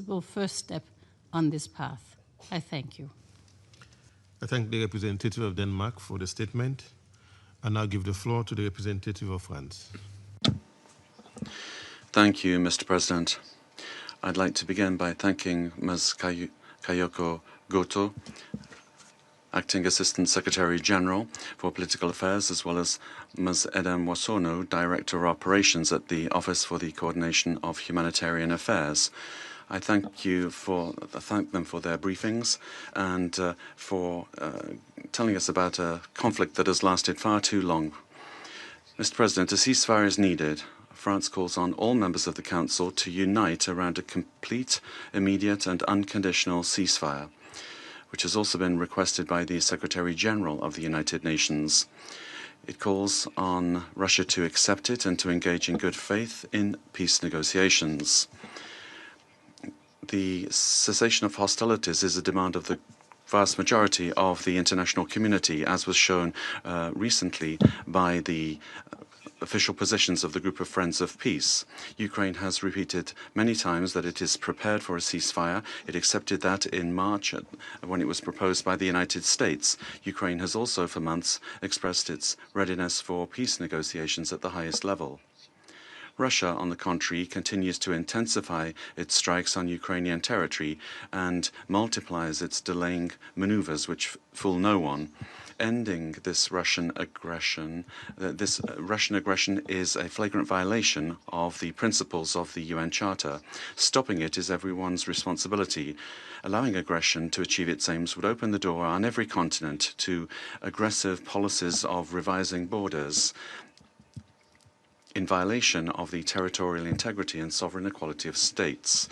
possible first step on this path. I thank you. I thank the representative of Denmark for the statement. I now give the floor to the representative of France. Thank you, Mr. President. I'd like to begin by thanking Ms. Kayoko Goto, Acting Assistant Secretary General for Political Affairs, as well as Ms. Edem Wasono, Director of Operations at the Office for the Coordination of Humanitarian Affairs. I thank them for their briefings and for telling us about a conflict that has lasted far too long. Mr. President, a ceasefire is needed. France calls on all members of the Council to unite around a complete, immediate and unconditional ceasefire, which has also been requested by the Secretary-General of the United Nations. It calls on Russia to accept it and to engage in good faith in peace negotiations. The cessation of hostilities is a demand of the vast majority of the international community, as was shown recently by the official positions of the Group of Friends of Peace. Ukraine has repeated many times that it is prepared for a ceasefire. It accepted that in March when it was proposed by the United States. Ukraine has also for months expressed its readiness for peace negotiations at the highest level. Russia, on the contrary, continues to intensify its strikes on Ukrainian territory and multiplies its delaying maneuvers which fool no one. Ending this Russian aggression is a flagrant violation of the principles of the UN Charter. Stopping it is everyone's responsibility. Allowing aggression to achieve its aims would open the door on every continent to aggressive policies of revising borders, in violation of the territorial integrity and sovereign equality of states.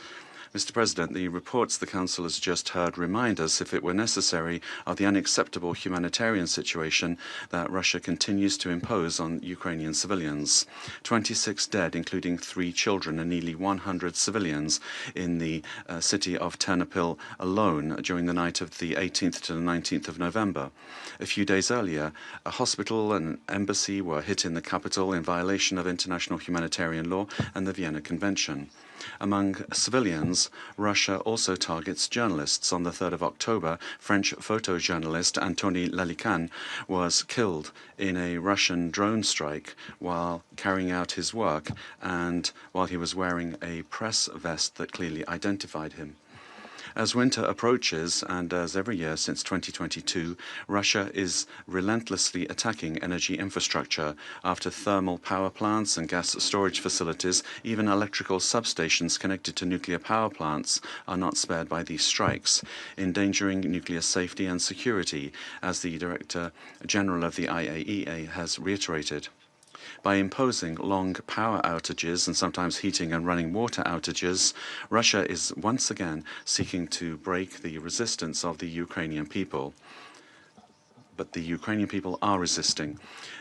Mr. President, the reports the Council has just heard remind us, if it were necessary, of the unacceptable humanitarian situation that Russia continues to impose on Ukrainian civilians. 26 dead, including 3 children and nearly 100 civilians in the city of Ternopil alone during the night of the 18th to the 19th of November. A few days earlier, a hospital and an embassy were hit in the capital in violation of international humanitarian law and the Vienna Convention. Among civilians, Russia also targets journalists. On the 3rd of October, French photojournalist Antony Lalican was killed in a Russian drone strike while carrying out his work and while he was wearing a press vest that clearly identified him. As winter approaches, and as every year since 2022, Russia is relentlessly attacking energy infrastructure. After thermal power plants and gas storage facilities, even electrical substations connected to nuclear power plants are not spared by these strikes, endangering nuclear safety and security, as the Director General of the IAEA has reiterated. By imposing long power outages and sometimes heating and running water outages, Russia is once again seeking to break the resistance of the Ukrainian people. But the Ukrainian people are resisting.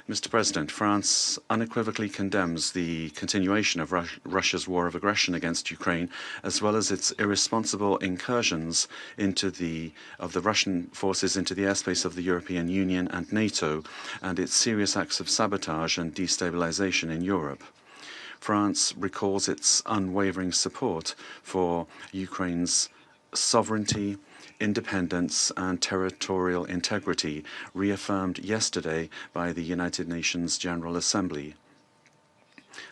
Mr. President, France unequivocally condemns the continuation of Russia's war of aggression against Ukraine, as well as its irresponsible incursions of the Russian forces into the airspace of the European Union and NATO, and its serious acts of sabotage and destabilization in Europe. France recalls its unwavering support for Ukraine's sovereignty, independence and territorial integrity, reaffirmed yesterday by the United Nations General Assembly.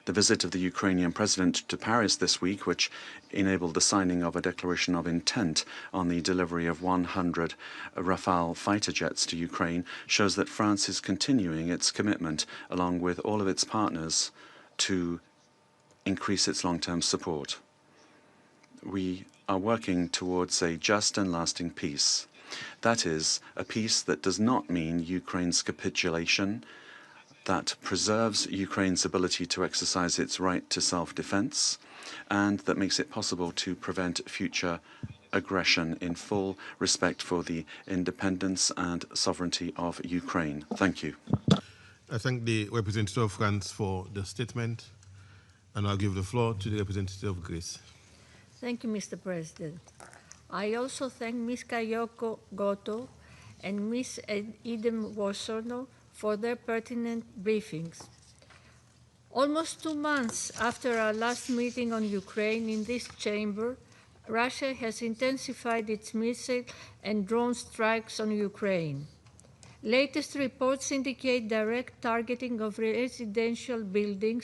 The visit of the Ukrainian president to Paris this week, which enabled the signing of a declaration of intent on the delivery of 100 Rafale fighter jets to Ukraine, shows that France is continuing its commitment, along with all of its partners, to increase its long-term support. We are working towards a just and lasting peace. That is, a peace that does not mean Ukraine's capitulation, that preserves Ukraine's ability to exercise its right to self-defense, and that makes it possible to prevent future aggression in full respect for the independence and sovereignty of Ukraine. Thank you. I thank the representative of France for the statement, and I'll give the floor to the representative of Greece. Thank you, Mr. President. I also thank Ms. Kayoko Goto and Ms. Edem Wasono for their pertinent briefings. Almost 2 months after our last meeting on Ukraine in this chamber, Russia has intensified its missile and drone strikes on Ukraine. Latest reports indicate direct targeting of residential buildings